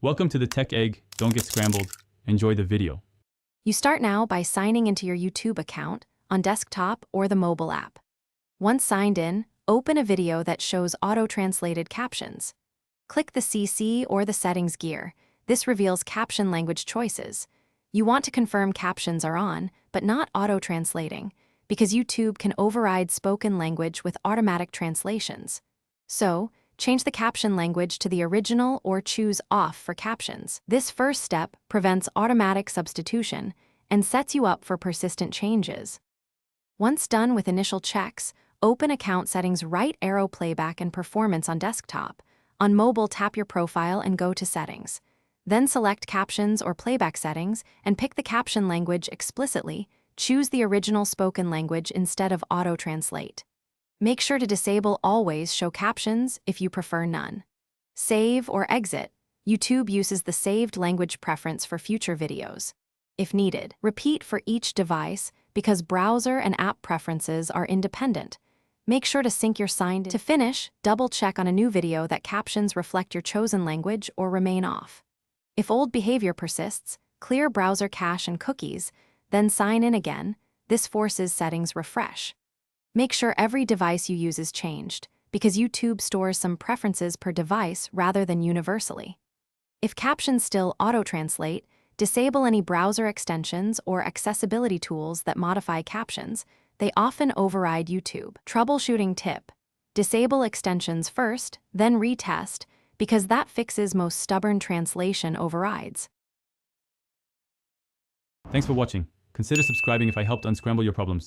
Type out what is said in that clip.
Welcome to the Tech Egg. Don't get scrambled. Enjoy the video. You start now by signing into your YouTube account on desktop or the mobile app. Once signed in, open a video that shows auto-translated captions. Click the CC or the settings gear. This reveals caption language choices. You want to confirm captions are on, but not auto-translating, because YouTube can override spoken language with automatic translations. So, change the caption language to the original or choose off for captions. This first step prevents automatic substitution and sets you up for persistent changes. Once done with initial checks, open Account Settings, right arrow Playback and Performance on desktop. On mobile, tap your profile and go to Settings. Then select Captions or Playback Settings and pick the caption language explicitly. Choose the original spoken language instead of auto-translate. Make sure to disable Always Show Captions if you prefer none. Save or exit. YouTube uses the saved language preference for future videos. If needed, repeat for each device because browser and app preferences are independent. Make sure to sync your signed in. To finish, double-check on a new video that captions reflect your chosen language or remain off. If old behavior persists, clear browser cache and cookies, then sign in again. This forces settings refresh. Make sure every device you use is changed, because YouTube stores some preferences per device rather than universally. If captions still auto-translate, disable any browser extensions or accessibility tools that modify captions. They often override YouTube. Troubleshooting tip: disable extensions first, then retest, because that fixes most stubborn translation overrides. Thanks for watching. Consider subscribing if I helped unscramble your problems.